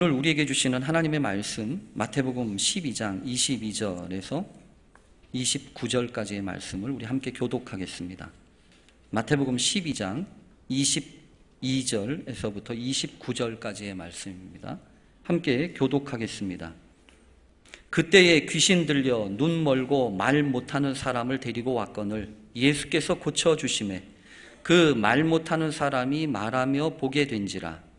오늘 우리에게 주시는 하나님의 말씀 마태복음 12장 22절에서 29절까지의 말씀을 우리 함께 교독하겠습니다. 마태복음 12장 22절에서부터 29절까지의 말씀입니다. 함께 교독하겠습니다. 그때에 귀신 들려 눈 멀고 말 못하는 사람을 데리고 왔거늘 예수께서 고쳐주시매 그 말 못하는 사람이 말하며 보게 된지라.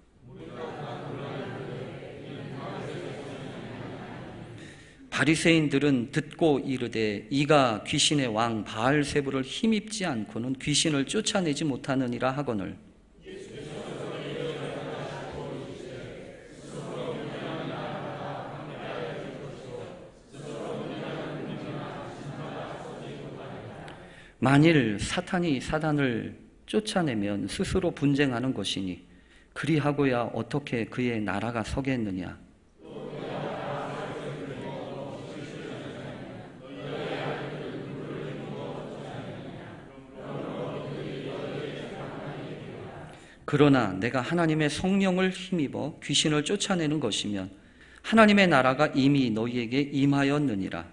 바리새인들은 듣고 이르되 이가 귀신의 왕 바알세불을 힘입지 않고는 귀신을 쫓아내지 못하느니라 하거늘 만일 사탄이 사단을 쫓아내면 스스로 분쟁하는 것이니 그리하고야 어떻게 그의 나라가 서겠느냐. 그러나 내가 하나님의 성령을 힘입어 귀신을 쫓아내는 것이면 하나님의 나라가 이미 너희에게 임하였느니라.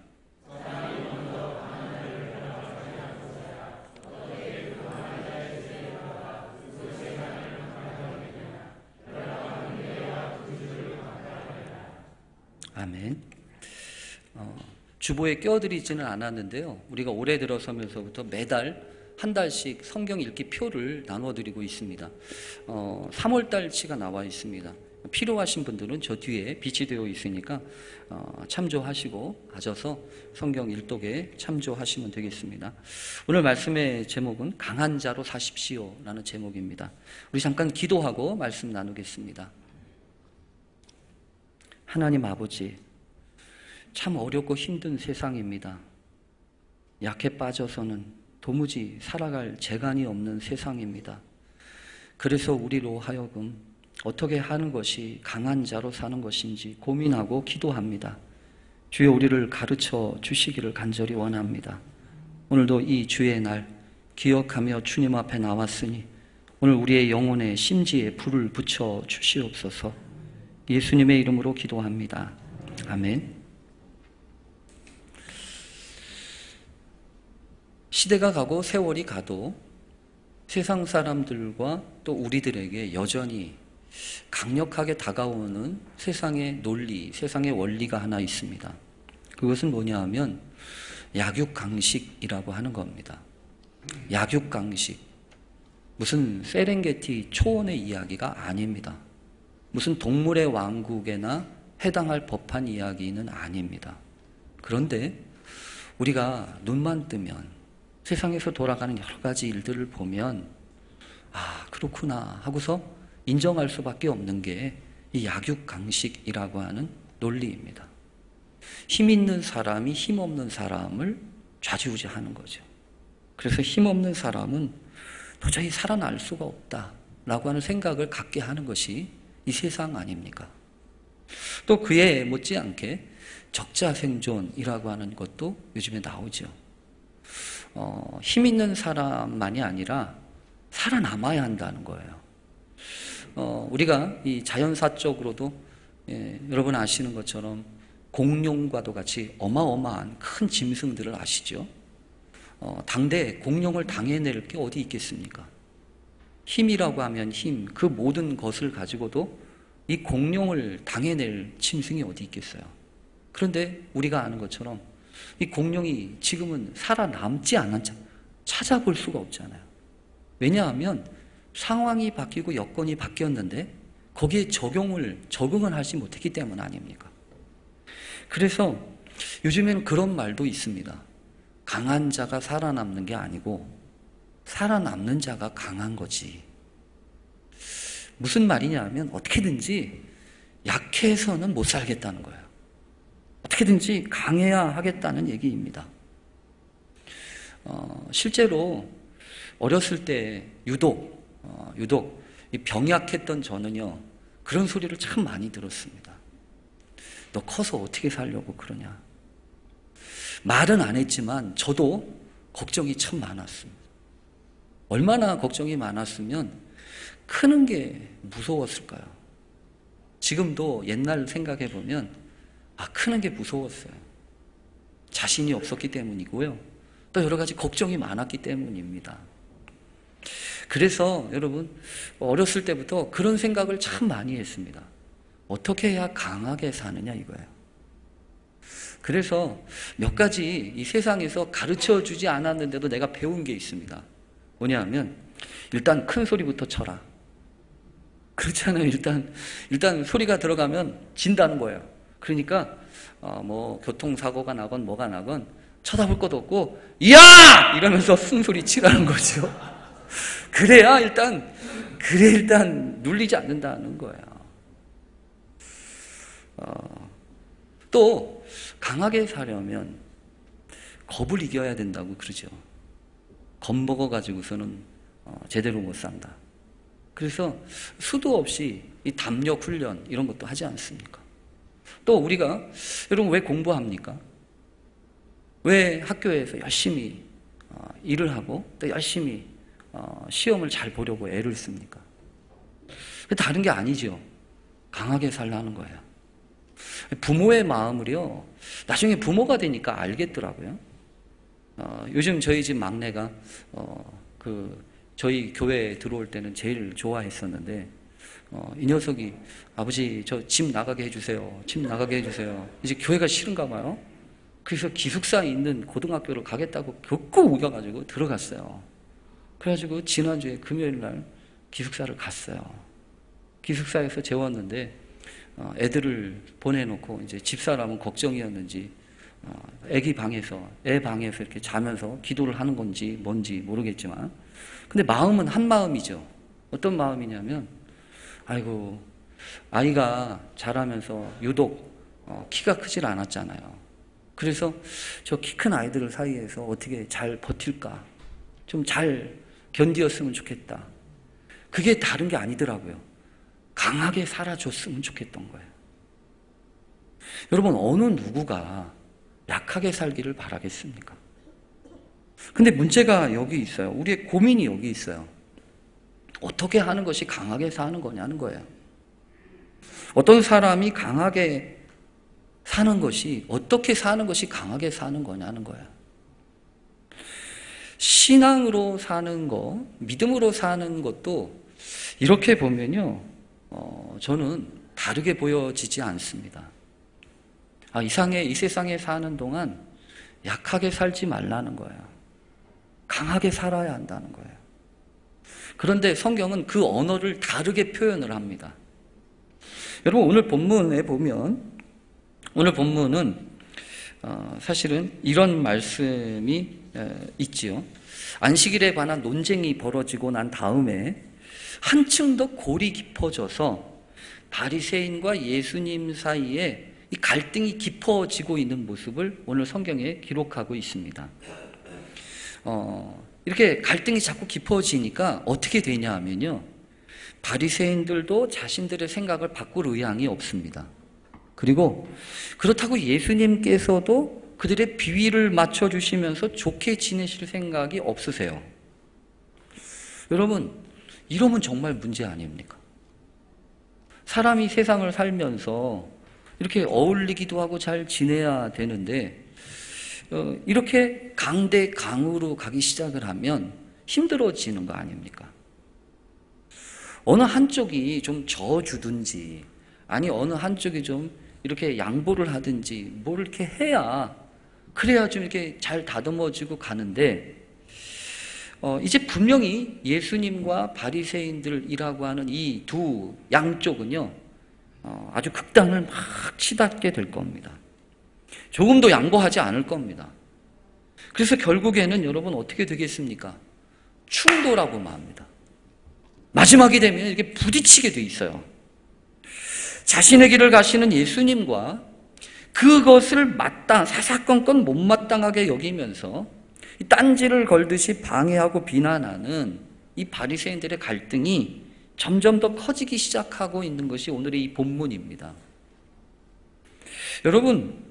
아멘. 주보에 껴드리지는 않았는데요. 우리가 올해 들어서면서부터 매달 한 달씩 성경 읽기 표를 나눠드리고 있습니다. 3월달치가 나와 있습니다. 필요하신 분들은 저 뒤에 빛이 되어 있으니까 참조하시고 가져서 성경 일독에 참조하시면 되겠습니다. 오늘 말씀의 제목은 강한 자로 사십시오 라는 제목입니다. 우리 잠깐 기도하고 말씀 나누겠습니다. 하나님 아버지, 참 어렵고 힘든 세상입니다. 약해 빠져서는 도무지 살아갈 재간이 없는 세상입니다. 그래서 우리로 하여금 어떻게 하는 것이 강한 자로 사는 것인지 고민하고 기도합니다. 주여 우리를 가르쳐 주시기를 간절히 원합니다. 오늘도 이 주의 날 기억하며 주님 앞에 나왔으니 오늘 우리의 영혼의 심지에 불을 붙여 주시옵소서. 예수님의 이름으로 기도합니다. 아멘. 시대가 가고 세월이 가도 세상 사람들과 또 우리들에게 여전히 강력하게 다가오는 세상의 논리, 세상의 원리가 하나 있습니다. 그것은 뭐냐 하면 약육강식이라고 하는 겁니다. 약육강식. 무슨 세렝게티 초원의 이야기가 아닙니다. 무슨 동물의 왕국에나 해당할 법한 이야기는 아닙니다. 그런데 우리가 눈만 뜨면 세상에서 돌아가는 여러 가지 일들을 보면 아 그렇구나 하고서 인정할 수밖에 없는 게 이 약육강식이라고 하는 논리입니다. 힘 있는 사람이 힘 없는 사람을 좌지우지하는 거죠. 그래서 힘 없는 사람은 도저히 살아날 수가 없다라고 하는 생각을 갖게 하는 것이 이 세상 아닙니까? 또 그에 못지않게 적자생존이라고 하는 것도 요즘에 나오죠. 힘 있는 사람만이 아니라 살아남아야 한다는 거예요. 우리가 이 자연사적으로도 여러분 아시는 것처럼 공룡과도 같이 어마어마한 큰 짐승들을 아시죠? 당대 공룡을 당해낼 게 어디 있겠습니까? 힘이라고 하면 힘, 그 모든 것을 가지고도 이 공룡을 당해낼 짐승이 어디 있겠어요? 그런데 우리가 아는 것처럼 이 공룡이 지금은 살아남지 않았죠. 찾아볼 수가 없잖아요. 왜냐하면 상황이 바뀌고 여건이 바뀌었는데 거기에 적응을 하지 못했기 때문 아닙니까? 그래서 요즘에는 그런 말도 있습니다. 강한 자가 살아남는 게 아니고 살아남는 자가 강한 거지. 무슨 말이냐 하면 어떻게든지 약해서는 못 살겠다는 거예요. 어떻게든지 강해야 하겠다는 얘기입니다. 실제로 어렸을 때 유독 이 병약했던 저는요 그런 소리를 참 많이 들었습니다. 너 커서 어떻게 살려고 그러냐. 말은 안 했지만 저도 걱정이 참 많았습니다. 얼마나 걱정이 많았으면 크는 게 무서웠을까요? 지금도 옛날 생각해 보면 크는 게 무서웠어요. 자신이 없었기 때문이고요. 또 여러 가지 걱정이 많았기 때문입니다. 그래서 여러분 어렸을 때부터 그런 생각을 참 많이 했습니다. 어떻게 해야 강하게 사느냐 이거예요. 그래서 몇 가지 이 세상에서 가르쳐 주지 않았는데도 내가 배운 게 있습니다. 뭐냐 하면 일단 큰 소리부터 쳐라. 그렇잖아요. 일단 소리가 들어가면 진다는 거예요. 그러니까 뭐 교통사고가 나건 뭐가 나건 쳐다볼 것도 없고 야! 이러면서 쓴소리 치라는 거죠. 그래야 일단 눌리지 않는다는 거예요. 또 강하게 사려면 겁을 이겨야 된다고 그러죠. 겁먹어 가지고서는 제대로 못 산다. 그래서 수도 없이 이 담력 훈련 이런 것도 하지 않습니까? 또 우리가 여러분 왜 공부합니까? 왜 학교에서 열심히 일을 하고 또 열심히 시험을 잘 보려고 애를 씁니까? 다른 게 아니죠. 강하게 살라는 거예요. 부모의 마음을요, 나중에 부모가 되니까 알겠더라고요. 요즘 저희 집 막내가 저희 교회에 들어올 때는 제일 좋아했었는데 이 녀석이 아버지 저 집 나가게 해주세요. 집 나가게 해주세요. 이제 교회가 싫은가 봐요. 그래서 기숙사에 있는 고등학교를 가겠다고 겪고 우겨가지고 들어갔어요. 그래가지고 지난주에 금요일 날 기숙사를 갔어요. 기숙사에서 재웠는데 애들을 보내놓고 이제 집사람은 걱정이었는지 애 방에서 이렇게 자면서 기도를 하는 건지 뭔지 모르겠지만 근데 마음은 한 마음이죠. 어떤 마음이냐면 아이고 아이가 자라면서 유독 키가 크질 않았잖아요. 그래서 저 키 큰 아이들 사이에서 어떻게 잘 버틸까 좀 잘 견디었으면 좋겠다. 그게 다른 게 아니더라고요. 강하게 살아줬으면 좋겠던 거예요. 여러분 어느 누구가 약하게 살기를 바라겠습니까? 근데 문제가 여기 있어요. 우리의 고민이 여기 있어요. 어떻게 하는 것이 강하게 사는 거냐는 거예요. 어떤 사람이 강하게 사는 것이 어떻게 사는 것이 강하게 사는 거냐는 거예요. 신앙으로 사는 거, 믿음으로 사는 것도 이렇게 보면요, 저는 다르게 보여지지 않습니다. 이 세상에 사는 동안 약하게 살지 말라는 거예요. 강하게 살아야 한다는 거예요. 그런데 성경은 그 언어를 다르게 표현을 합니다. 여러분 오늘 본문에 보면 오늘 본문은 사실은 이런 말씀이 있지요. 안식일에 관한 논쟁이 벌어지고 난 다음에 한층 더 골이 깊어져서 바리새인과 예수님 사이에 이 갈등이 깊어지고 있는 모습을 오늘 성경에 기록하고 있습니다. 이렇게 갈등이 자꾸 깊어지니까 어떻게 되냐 하면요, 바리새인들도 자신들의 생각을 바꿀 의향이 없습니다. 그리고 그렇다고 예수님께서도 그들의 비위를 맞춰주시면서 좋게 지내실 생각이 없으세요. 여러분 이러면 정말 문제 아닙니까? 사람이 세상을 살면서 이렇게 어울리기도 하고 잘 지내야 되는데 이렇게 강대 강으로 가기 시작을 하면 힘들어지는 거 아닙니까? 어느 한쪽이 좀 져주든지 아니 어느 한쪽이 좀 이렇게 양보를 하든지 뭘 이렇게 해야 그래야 좀 이렇게 잘 다듬어지고 가는데 이제 분명히 예수님과 바리새인들이라고 하는 이 두 양쪽은요 아주 극단을 막 치닫게 될 겁니다. 조금도 양보하지 않을 겁니다. 그래서 결국에는 여러분 어떻게 되겠습니까? 충돌하고 맙니다. 마지막이 되면 이렇게 부딪히게 돼 있어요. 자신의 길을 가시는 예수님과 그것을 사사건건 못마땅하게 여기면서 딴지를 걸듯이 방해하고 비난하는 이 바리새인들의 갈등이 점점 더 커지기 시작하고 있는 것이 오늘의 이 본문입니다. 여러분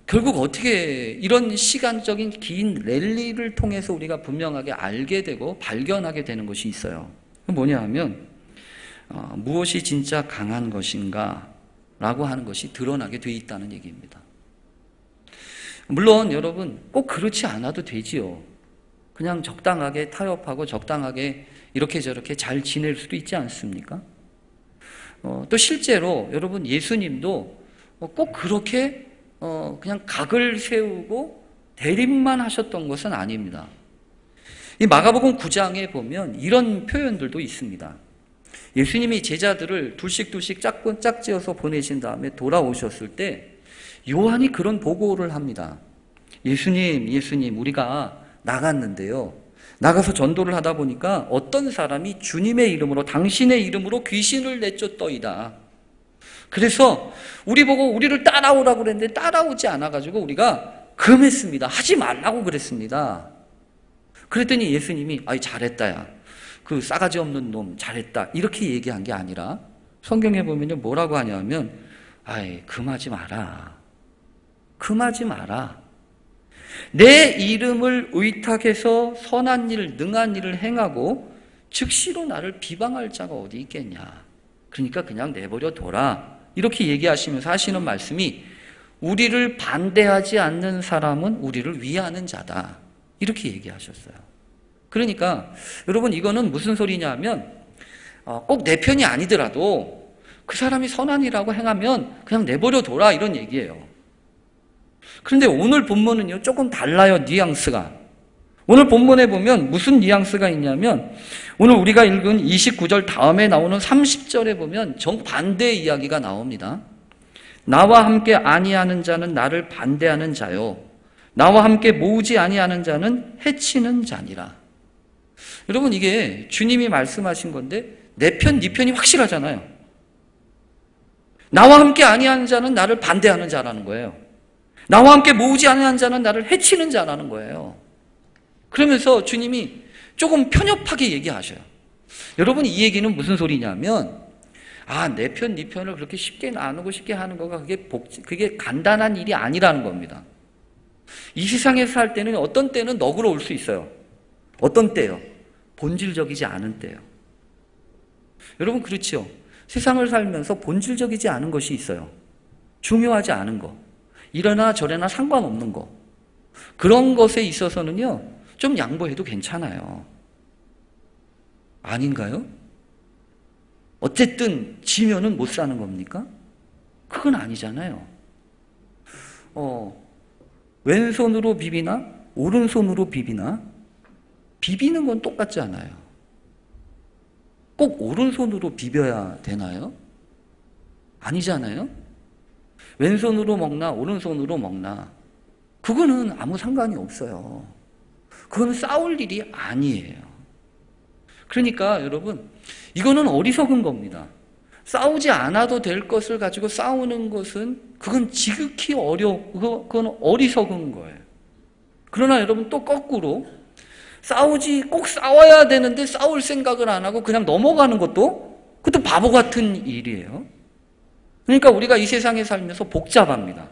결국 어떻게 이런 시간적인 긴 랠리를 통해서 우리가 분명하게 알게 되고 발견하게 되는 것이 있어요. 뭐냐 하면 무엇이 진짜 강한 것인가 라고 하는 것이 드러나게 돼 있다는 얘기입니다. 물론 여러분 꼭 그렇지 않아도 되지요. 그냥 적당하게 타협하고 적당하게 이렇게 저렇게 잘 지낼 수도 있지 않습니까? 또 실제로 여러분 예수님도 꼭 그렇게 그냥 각을 세우고 대립만 하셨던 것은 아닙니다. 이 마가복음 9장에 보면 이런 표현들도 있습니다. 예수님이 제자들을 둘씩 짝지어서 보내신 다음에 돌아오셨을 때 요한이 그런 보고를 합니다. 예수님, 우리가 나갔는데요. 나가서 전도를 하다 보니까 어떤 사람이 주님의 이름으로, 당신의 이름으로 귀신을 내쫓더이다. 그래서 우리 보고 우리를 따라오라고 그랬는데 따라오지 않아가지고 우리가 금했습니다. 하지 말라고 그랬습니다. 그랬더니 예수님이 잘했다 야. 그 싸가지 없는 놈 잘했다. 이렇게 얘기한 게 아니라 성경에 보면요 뭐라고 하냐면 금하지 마라. 금하지 마라. 내 이름을 의탁해서 선한 일, 능한 일을 행하고 즉시로 나를 비방할 자가 어디 있겠냐. 그러니까 그냥 내버려 둬라. 이렇게 얘기하시면서 하시는 말씀이 우리를 반대하지 않는 사람은 우리를 위하는 자다. 이렇게 얘기하셨어요. 그러니까 여러분 이거는 무슨 소리냐면 꼭 내 편이 아니더라도 그 사람이 선한 일하고 행하면 그냥 내버려 둬라 이런 얘기예요. 그런데 오늘 본문은요 조금 달라요. 뉘앙스가. 오늘 본문에 보면 무슨 뉘앙스가 있냐면 오늘 우리가 읽은 29절 다음에 나오는 30절에 보면 정반대의 이야기가 나옵니다. 나와 함께 아니하는 자는 나를 반대하는 자요 나와 함께 모으지 아니하는 자는 해치는 자니라. 여러분 이게 주님이 말씀하신 건데 내 편, 네 편이 확실하잖아요. 나와 함께 아니하는 자는 나를 반대하는 자라는 거예요. 나와 함께 모으지 아니하는 자는 나를 해치는 자라는 거예요. 그러면서 주님이 조금 편협하게 얘기하셔요. 여러분 이 얘기는 무슨 소리냐면 내 편, 네 편을 그렇게 쉽게 나누고 쉽게 하는 거가 그게 간단한 일이 아니라는 겁니다. 이 세상에서 살 때는 어떤 때는 너그러울 수 있어요. 어떤 때요? 본질적이지 않은 때요. 여러분 그렇죠? 세상을 살면서 본질적이지 않은 것이 있어요. 중요하지 않은 거. 이러나 저러나 상관없는 거. 그런 것에 있어서는요. 좀 양보해도 괜찮아요. 아닌가요? 어쨌든 지면은 못 사는 겁니까? 그건 아니잖아요. 왼손으로 비비나 오른손으로 비비나 비비는 건 똑같지 않아요. 꼭 오른손으로 비벼야 되나요? 아니잖아요. 왼손으로 먹나 오른손으로 먹나 그거는 아무 상관이 없어요. 그건 싸울 일이 아니에요. 그러니까 여러분 이거는 어리석은 겁니다. 싸우지 않아도 될 것을 가지고 싸우는 것은 그건 지극히 그건 어리석은 거예요. 그러나 여러분 또 거꾸로 꼭 싸워야 되는데 싸울 생각을 안 하고 그냥 넘어가는 그것도 바보 같은 일이에요. 그러니까 우리가 이 세상에 살면서 복잡합니다.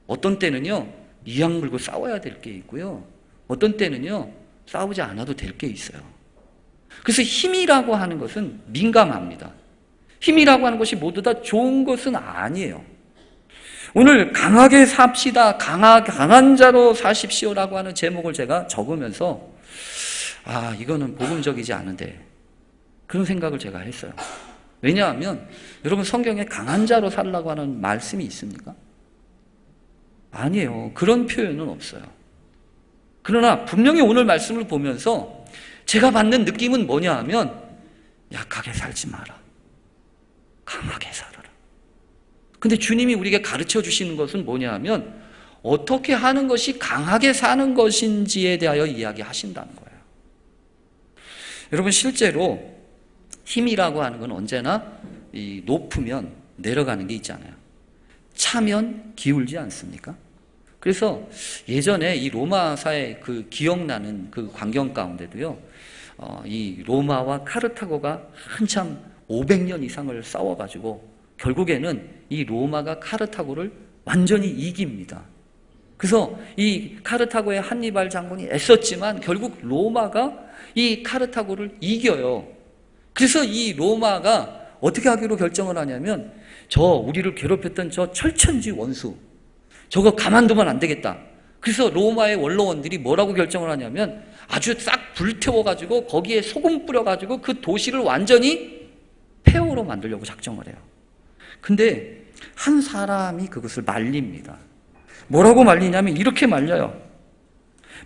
어떤 때는요 이악 물고 싸워야 될 게 있고요. 어떤 때는요 싸우지 않아도 될 게 있어요. 그래서 힘이라고 하는 것은 민감합니다. 힘이라고 하는 것이 모두 다 좋은 것은 아니에요. 오늘 강하게 삽시다, 강한 자로 사십시오라고 하는 제목을 제가 적으면서 이거는 복음적이지 않은데 그런 생각을 제가 했어요. 왜냐하면 여러분 성경에 강한 자로 살라고 하는 말씀이 있습니까? 아니에요. 그런 표현은 없어요. 그러나 분명히 오늘 말씀을 보면서 제가 받는 느낌은 뭐냐 하면 약하게 살지 마라. 강하게 살아라. 근데 주님이 우리에게 가르쳐 주시는 것은 뭐냐 하면 어떻게 하는 것이 강하게 사는 것인지에 대하여 이야기하신다는 거예요. 여러분 실제로 힘이라고 하는 건 언제나 높으면 내려가는 게 있잖아요. 차면 기울지 않습니까? 그래서 예전에 이 로마사의 그 기억나는 그 광경 가운데도요, 이 로마와 카르타고가 한참 500년 이상을 싸워가지고 결국에는 이 로마가 카르타고를 완전히 이깁니다. 그래서 이 카르타고의 한니발 장군이 애썼지만 결국 로마가 이 카르타고를 이겨요. 그래서 이 로마가 어떻게 하기로 결정을 하냐면 우리를 괴롭혔던 저 철천지 원수 저거 가만두면 안 되겠다. 그래서 로마의 원로원들이 뭐라고 결정을 하냐면 아주 싹 불태워가지고 거기에 소금 뿌려가지고 그 도시를 완전히 폐허로 만들려고 작정을 해요. 근데 한 사람이 그것을 말립니다. 뭐라고 말리냐면 이렇게 말려요.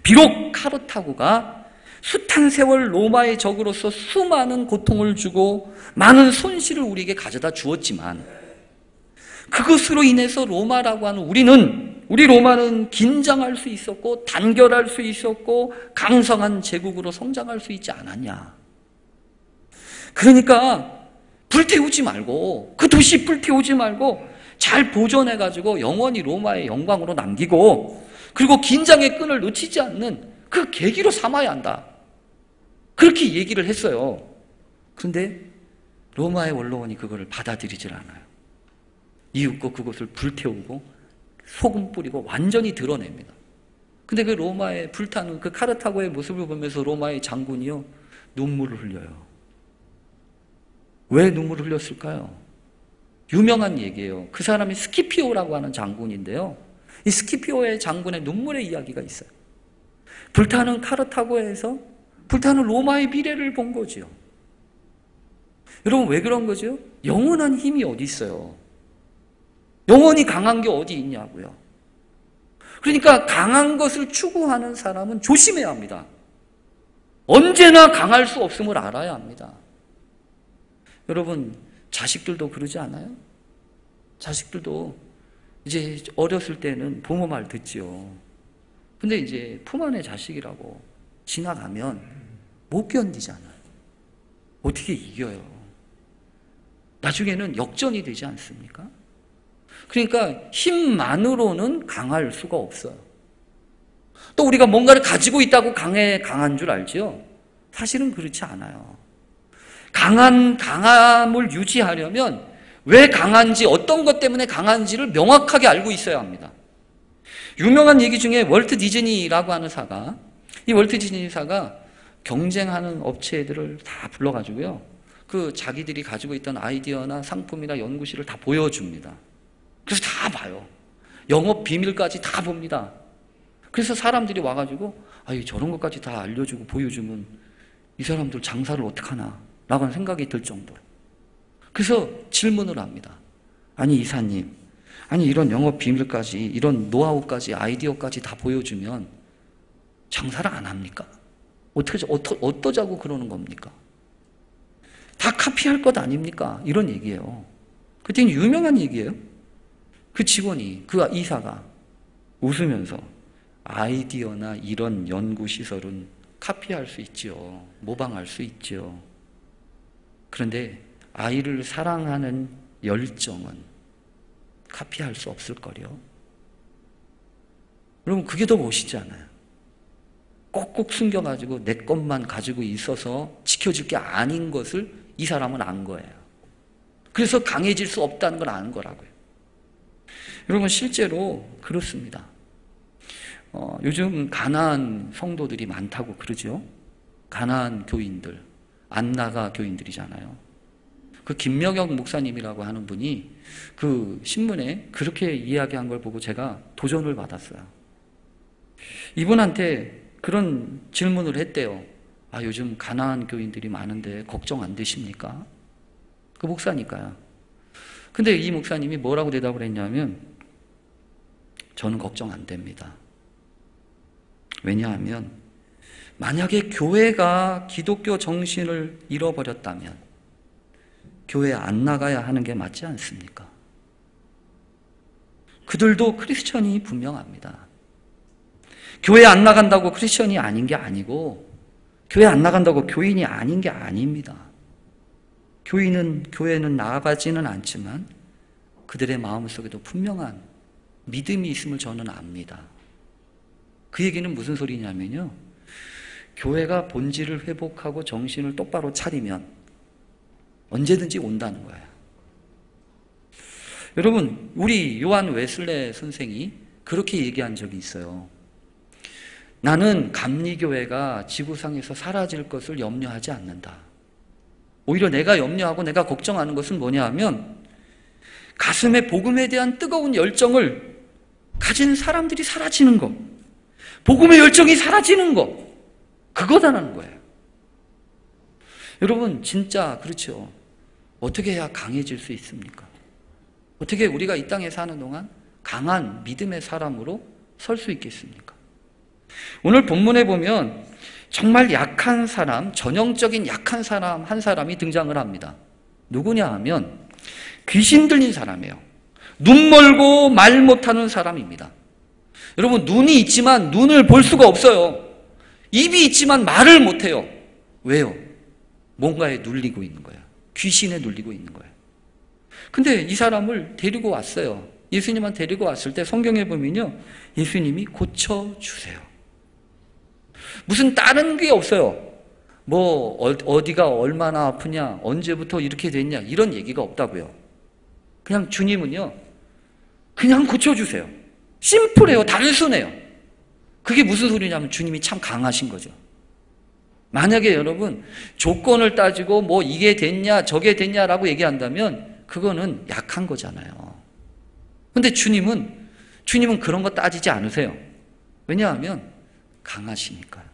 비록 카르타고가 숱한 세월 로마의 적으로서 수많은 고통을 주고 많은 손실을 우리에게 가져다 주었지만 그것으로 인해서 로마라고 하는 우리 로마는 긴장할 수 있었고 단결할 수 있었고 강성한 제국으로 성장할 수 있지 않았냐. 그러니까 불태우지 말고 그 도시 불태우지 말고 잘 보존해가지고 영원히 로마의 영광으로 남기고 그리고 긴장의 끈을 놓치지 않는 그 계기로 삼아야 한다. 그렇게 얘기를 했어요. 그런데 로마의 원로원이 그거를 받아들이질 않아요. 이윽고 그것을 불태우고 소금 뿌리고 완전히 드러냅니다. 근데 그 로마의 불타는 그 카르타고의 모습을 보면서 로마의 장군이요 눈물을 흘려요. 왜 눈물을 흘렸을까요? 유명한 얘기예요. 그 사람이 스키피오라고 하는 장군인데요. 이 스키피오의 장군의 눈물의 이야기가 있어요. 불타는 카르타고에서 불타는 로마의 미래를 본 거죠. 여러분 왜 그런 거죠? 영원한 힘이 어디 있어요? 영원히 강한 게 어디 있냐고요. 그러니까 강한 것을 추구하는 사람은 조심해야 합니다. 언제나 강할 수 없음을 알아야 합니다. 여러분 자식들도 그러지 않아요? 자식들도 이제 어렸을 때는 부모 말 듣지요. 근데 이제 품 안의 자식이라고 지나가면 못 견디잖아요. 어떻게 이겨요? 나중에는 역전이 되지 않습니까? 그러니까 힘만으로는 강할 수가 없어요. 또 우리가 뭔가를 가지고 있다고 강한 줄 알죠? 사실은 그렇지 않아요. 강함을 유지하려면 왜 강한지, 어떤 것 때문에 강한지를 명확하게 알고 있어야 합니다. 유명한 얘기 중에 월트 디즈니라고 하는 사가, 이 월트 디즈니사가 경쟁하는 업체들을 다 불러가지고요, 그 자기들이 가지고 있던 아이디어나 상품이나 연구실을 다 보여줍니다. 그래서 다 봐요. 영업 비밀까지 다 봅니다. 그래서 사람들이 와가지고 저런 것까지 다 알려주고 보여주면 이 사람들 장사를 어떡하나 라고 하는 생각이 들 정도로. 그래서 질문을 합니다. 아니 이사님, 이런 영업 비밀까지, 이런 노하우까지, 아이디어까지 다 보여주면 장사를 안 합니까? 어떠자고 그러는 겁니까? 다 카피할 것 아닙니까? 이런 얘기예요. 그때는 유명한 얘기예요. 그 직원이, 그 이사가 웃으면서 아이디어나 이런 연구시설은 카피할 수 있죠. 모방할 수 있죠. 그런데 아이를 사랑하는 열정은 카피할 수 없을 거요. 여러분 그게 더 멋있지 않아요? 꼭꼭 숨겨가지고 내 것만 가지고 있어서 지켜질 게 아닌 것을 이 사람은 안 거예요. 그래서 강해질 수 없다는 걸 아는 거라고요. 여러분 실제로 그렇습니다. 요즘 가나안 성도들이 많다고 그러죠. 가나안 교인들, 안나가 교인들이잖아요. 그 김명혁 목사님이라고 하는 분이 그 신문에 그렇게 이야기한 걸 보고 제가 도전을 받았어요. 이분한테 그런 질문을 했대요. 요즘 가나안 교인들이 많은데 걱정 안 되십니까? 그 목사니까요. 근데 이 목사님이 뭐라고 대답을 했냐면 저는 걱정 안 됩니다. 왜냐하면 만약에 교회가 기독교 정신을 잃어버렸다면 교회에 안 나가야 하는 게 맞지 않습니까? 그들도 크리스천이 분명합니다. 교회 안 나간다고 크리스천이 아닌 게 아니고 교회 안 나간다고 교인이 아닌 게 아닙니다. 교회는 나아가지는 않지만 그들의 마음속에도 분명한 믿음이 있음을 저는 압니다. 그 얘기는 무슨 소리냐면요, 교회가 본질을 회복하고 정신을 똑바로 차리면 언제든지 온다는 거예요. 여러분 우리 요한 웨슬레 선생이 그렇게 얘기한 적이 있어요. 나는 감리교회가 지구상에서 사라질 것을 염려하지 않는다. 오히려 내가 염려하고 내가 걱정하는 것은 뭐냐 하면 가슴에 복음에 대한 뜨거운 열정을 가진 사람들이 사라지는 것, 복음의 열정이 사라지는 것, 그거다라는 거예요. 여러분 진짜 그렇죠. 어떻게 해야 강해질 수 있습니까? 어떻게 우리가 이 땅에 사는 동안 강한 믿음의 사람으로 설 수 있겠습니까? 오늘 본문에 보면 정말 약한 사람, 전형적인 약한 사람 한 사람이 등장을 합니다. 누구냐 하면 귀신 들린 사람이에요. 눈 멀고 말 못하는 사람입니다. 여러분 눈이 있지만 눈을 볼 수가 없어요. 입이 있지만 말을 못해요. 왜요? 뭔가에 눌리고 있는 거예요. 귀신에 눌리고 있는 거예요. 근데 이 사람을 데리고 왔어요. 예수님한테 데리고 왔을 때 성경에 보면요, 예수님이 고쳐주세요. 무슨 다른 게 없어요. 뭐 어디가 얼마나 아프냐, 언제부터 이렇게 됐냐, 이런 얘기가 없다고요. 그냥 주님은요, 그냥 고쳐주세요. 심플해요. 단순해요. 그게 무슨 소리냐면 주님이 참 강하신 거죠. 만약에 여러분 조건을 따지고 뭐 이게 됐냐 저게 됐냐라고 얘기한다면 그거는 약한 거잖아요. 근데 주님은 그런 거 따지지 않으세요. 왜냐하면 강하시니까요.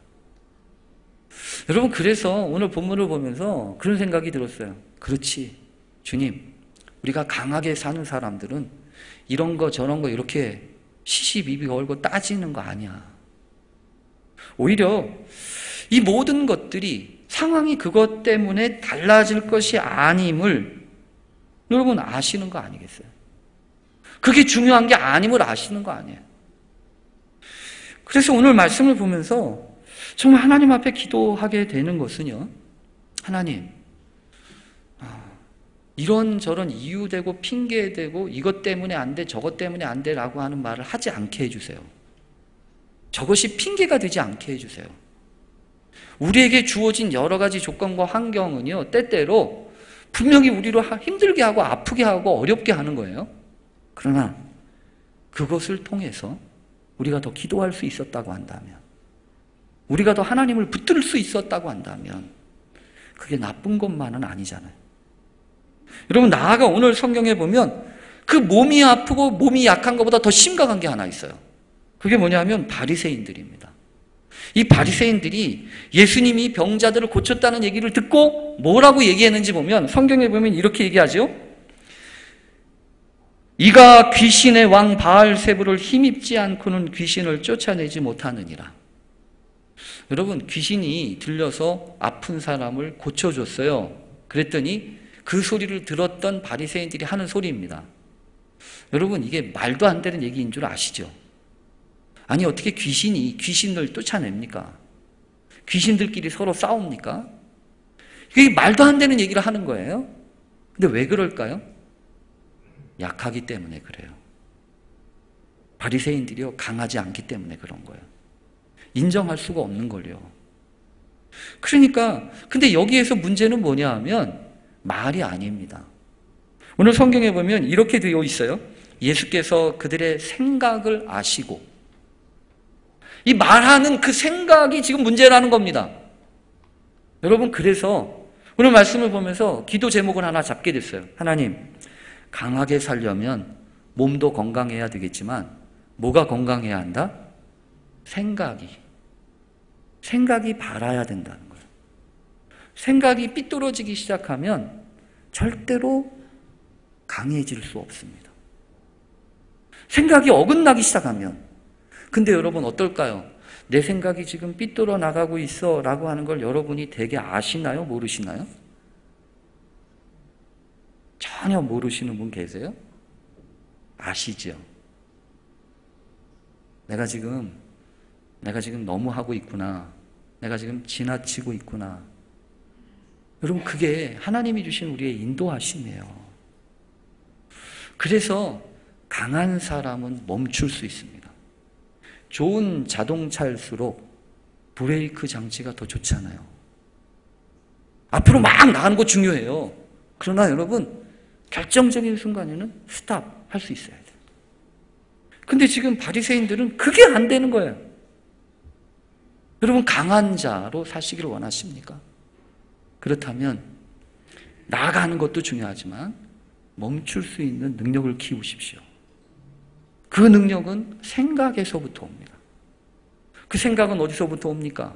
여러분 그래서 오늘 본문을 보면서 그런 생각이 들었어요. 그렇지, 주님, 우리가 강하게 사는 사람들은 이런 거 저런 거 이렇게 시시비비 걸고 따지는 거 아니야. 오히려 이 모든 것들이 상황이 그것 때문에 달라질 것이 아님을 여러분 아시는 거 아니겠어요? 그게 중요한 게 아님을 아시는 거 아니에요? 그래서 오늘 말씀을 보면서 정말 하나님 앞에 기도하게 되는 것은요, 하나님, 이런저런 이유되고 핑계대고 이것 때문에 안 돼, 저것 때문에 안 돼라고 하는 말을 하지 않게 해주세요. 저것이 핑계가 되지 않게 해주세요. 우리에게 주어진 여러 가지 조건과 환경은요, 때때로 분명히 우리를 힘들게 하고 아프게 하고 어렵게 하는 거예요. 그러나 그것을 통해서 우리가 더 기도할 수 있었다고 한다면, 우리가 더 하나님을 붙들 수 있었다고 한다면 그게 나쁜 것만은 아니잖아요. 여러분 나아가 오늘 성경에 보면 그 몸이 아프고 몸이 약한 것보다 더 심각한 게 하나 있어요. 그게 뭐냐면 바리새인들입니다. 이 바리새인들이 예수님이 병자들을 고쳤다는 얘기를 듣고 뭐라고 얘기했는지 보면 성경에 보면 이렇게 얘기하죠. 이가 귀신의 왕 바알세부를 힘입지 않고는 귀신을 쫓아내지 못하느니라. 여러분 귀신이 들려서 아픈 사람을 고쳐줬어요. 그랬더니 그 소리를 들었던 바리새인들이 하는 소리입니다. 여러분 이게 말도 안 되는 얘기인 줄 아시죠? 아니 어떻게 귀신이 귀신을 쫓아냅니까? 귀신들끼리 서로 싸웁니까? 이게 말도 안 되는 얘기를 하는 거예요. 근데 왜 그럴까요? 약하기 때문에 그래요. 바리새인들이요 강하지 않기 때문에 그런 거예요. 인정할 수가 없는 걸요. 그러니까 근데 여기에서 문제는 뭐냐 하면 말이 아닙니다. 오늘 성경에 보면 이렇게 되어 있어요. 예수께서 그들의 생각을 아시고, 이 말하는 그 생각이 지금 문제라는 겁니다. 여러분 그래서 오늘 말씀을 보면서 기도 제목을 하나 잡게 됐어요. 하나님, 강하게 살려면 몸도 건강해야 되겠지만 뭐가 건강해야 한다? 생각이 바라야 된다는 거예요. 생각이 삐뚤어지기 시작하면 절대로 강해질 수 없습니다. 생각이 어긋나기 시작하면, 근데 여러분 어떨까요? 내 생각이 지금 삐뚤어 나가고 있어 라고 하는 걸 여러분이 되게 아시나요? 모르시나요? 전혀 모르시는 분 계세요? 아시죠? 내가 지금 너무 하고 있구나. 내가 지금 지나치고 있구나. 여러분 그게 하나님이 주신 우리의 인도하심이에요. 그래서 강한 사람은 멈출 수 있습니다. 좋은 자동차일수록 브레이크 장치가 더 좋잖아요. 앞으로 막 나가는 거 중요해요. 그러나 여러분 결정적인 순간에는 스탑 할 수 있어야 돼요. 근데 지금 바리새인들은 그게 안 되는 거예요. 여러분 강한 자로 사시기를 원하십니까? 그렇다면 나아가는 것도 중요하지만 멈출 수 있는 능력을 키우십시오. 그 능력은 생각에서부터 옵니다. 그 생각은 어디서부터 옵니까?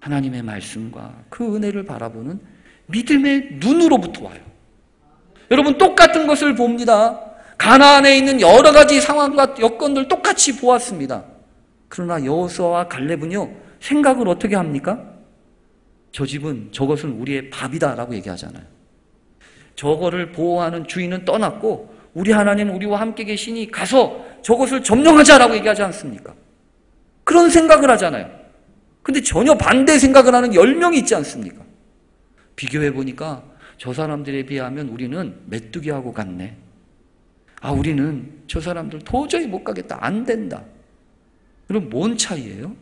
하나님의 말씀과 그 은혜를 바라보는 믿음의 눈으로부터 와요. 여러분, 똑같은 것을 봅니다. 가나안에 있는 여러 가지 상황과 여건들 똑같이 보았습니다. 그러나 여호수아와 갈렙은요, 생각을 어떻게 합니까? 저 집은 저것은 우리의 밥이다라고 얘기하잖아요. 저거를 보호하는 주인은 떠났고 우리 하나님은 우리와 함께 계시니 가서 저것을 점령하자라고 얘기하지 않습니까? 그런 생각을 하잖아요. 근데 전혀 반대 생각을 하는 10명이 있지 않습니까? 비교해보니까 저 사람들에 비하면 우리는 메뚜기하고 같네. 우리는 저 사람들 도저히 못 가겠다. 안 된다. 그럼 뭔 차이예요?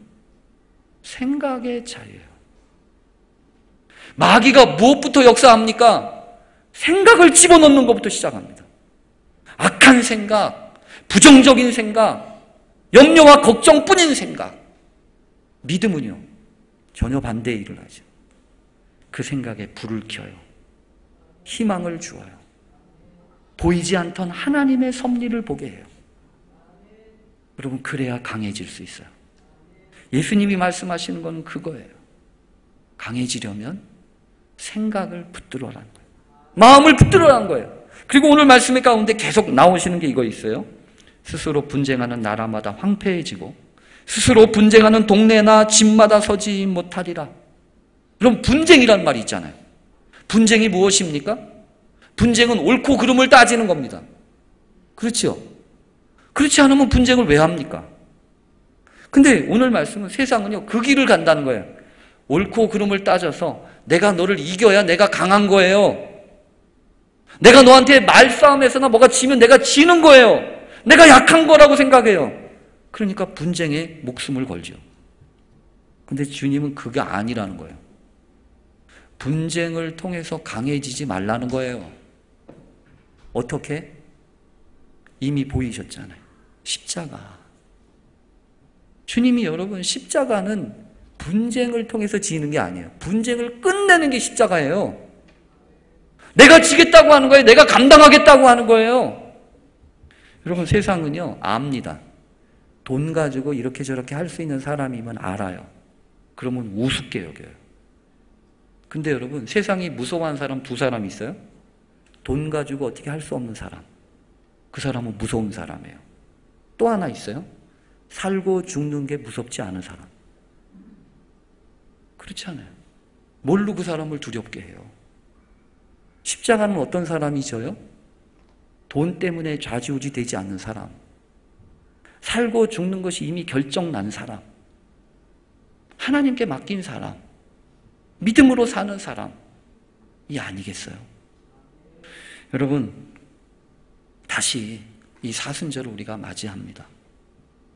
생각의 차이예요. 마귀가 무엇부터 역사합니까? 생각을 집어넣는 것부터 시작합니다. 악한 생각, 부정적인 생각, 염려와 걱정뿐인 생각. 믿음은요, 전혀 반대의 일을 하죠. 그 생각에 불을 켜요. 희망을 주어요. 보이지 않던 하나님의 섭리를 보게 해요. 여러분, 그래야 강해질 수 있어요. 예수님이 말씀하시는 건 그거예요. 강해지려면 생각을 붙들어라는 거예요. 마음을 붙들어라는 거예요. 그리고 오늘 말씀의 가운데 계속 나오시는 게 이거 있어요. 스스로 분쟁하는 나라마다 황폐해지고 스스로 분쟁하는 동네나 집마다 서지 못하리라. 그럼 분쟁이란 말이 있잖아요. 분쟁이 무엇입니까? 분쟁은 옳고 그름을 따지는 겁니다. 그렇죠? 그렇지 않으면 분쟁을 왜 합니까? 근데 오늘 말씀은 세상은요, 그 길을 간다는 거예요. 옳고 그름을 따져서 내가 너를 이겨야 내가 강한 거예요. 내가 너한테 말싸움에서나 뭐가 지면 내가 지는 거예요. 내가 약한 거라고 생각해요. 그러니까 분쟁에 목숨을 걸죠. 근데 주님은 그게 아니라는 거예요. 분쟁을 통해서 강해지지 말라는 거예요. 어떻게? 이미 보이셨잖아요. 십자가. 주님이 여러분, 십자가는 분쟁을 통해서 지는 게 아니에요. 분쟁을 끝내는 게 십자가예요. 내가 지겠다고 하는 거예요. 내가 감당하겠다고 하는 거예요. 여러분, 세상은요, 압니다. 돈 가지고 이렇게 저렇게 할 수 있는 사람이면 알아요. 그러면 우습게 여겨요. 근데 여러분, 세상이 무서워하는 사람 두 사람 있어요? 돈 가지고 어떻게 할 수 없는 사람. 그 사람은 무서운 사람이에요. 또 하나 있어요? 살고 죽는 게 무섭지 않은 사람. 그렇지 않아요. 뭘로 그 사람을 두렵게 해요? 십자가는 어떤 사람이 져요? 돈 때문에 좌지우지 되지 않는 사람. 살고 죽는 것이 이미 결정난 사람. 하나님께 맡긴 사람. 믿음으로 사는 사람이 아니겠어요? 여러분, 다시 이 사순절을 우리가 맞이합니다.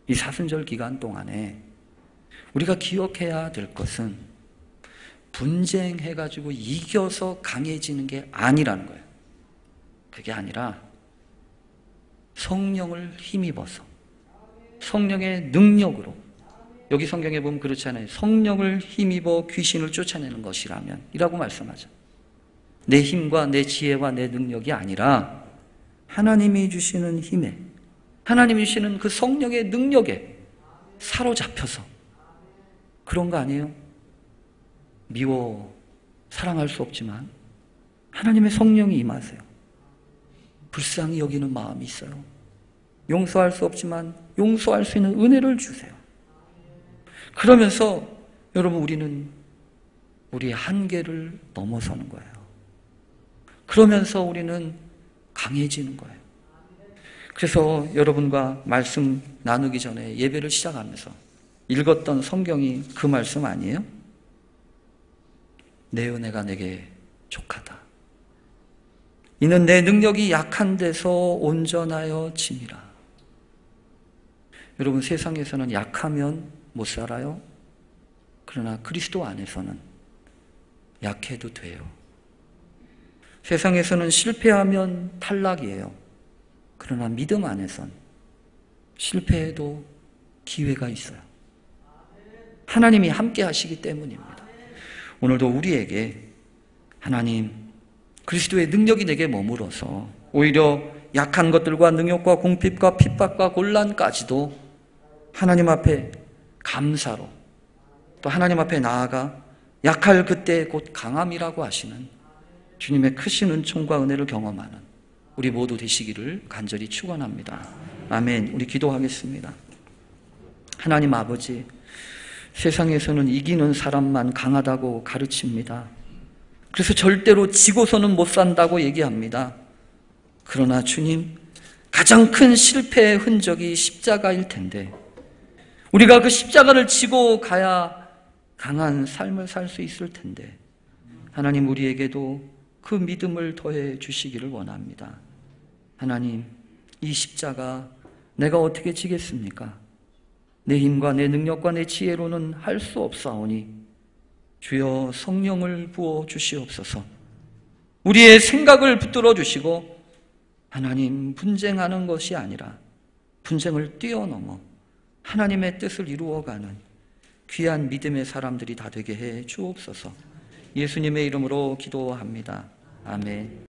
이 사순절 기간 동안에 우리가 기억해야 될 것은 분쟁해가지고 이겨서 강해지는 게 아니라는 거예요. 그게 아니라 성령을 힘입어서 성령의 능력으로, 여기 성경에 보면 그렇잖아요. 성령을 힘입어 귀신을 쫓아내는 것이라면 이라고 말씀하죠. 내 힘과 내 지혜와 내 능력이 아니라 하나님이 주시는 힘에, 하나님이 주시는 그 성령의 능력에 사로잡혀서, 그런 거 아니에요? 미워 사랑할 수 없지만 하나님의 성령이 임하세요. 불쌍히 여기는 마음이 있어요. 용서할 수 없지만 용서할 수 있는 은혜를 주세요. 그러면서 여러분, 우리는 우리의 한계를 넘어서는 거예요. 그러면서 우리는 강해지는 거예요. 그래서 여러분과 말씀 나누기 전에 예배를 시작하면서 읽었던 성경이 그 말씀 아니에요? 내 은혜가 내게 족하다. 이는 내 능력이 약한 데서 온전하여 짐이라. 여러분, 세상에서는 약하면 못 살아요. 그러나 그리스도 안에서는 약해도 돼요. 세상에서는 실패하면 탈락이에요. 그러나 믿음 안에선 실패해도 기회가 있어요. 하나님이 함께 하시기 때문입니다. 오늘도 우리에게 하나님, 그리스도의 능력이 내게 머물어서 오히려 약한 것들과 능욕과 공핍과 핍박과 곤란까지도 하나님 앞에 감사로 또 하나님 앞에 나아가 약할 그때 곧 강함이라고 하시는 주님의 크신 은총과 은혜를 경험하는 우리 모두 되시기를 간절히 축원합니다. 아멘. 우리 기도하겠습니다. 하나님 아버지, 세상에서는 이기는 사람만 강하다고 가르칩니다. 그래서 절대로 지고서는 못 산다고 얘기합니다. 그러나 주님, 가장 큰 실패의 흔적이 십자가일 텐데 우리가 그 십자가를 지고 가야 강한 삶을 살 수 있을 텐데 하나님, 우리에게도 그 믿음을 더해 주시기를 원합니다. 하나님, 이 십자가 내가 어떻게 지겠습니까? 내 힘과 내 능력과 내 지혜로는 할 수 없사오니 주여 성령을 부어 주시옵소서. 우리의 생각을 붙들어 주시고 하나님, 분쟁하는 것이 아니라 분쟁을 뛰어넘어 하나님의 뜻을 이루어가는 귀한 믿음의 사람들이 다 되게 해 주옵소서. 예수님의 이름으로 기도합니다. 아멘.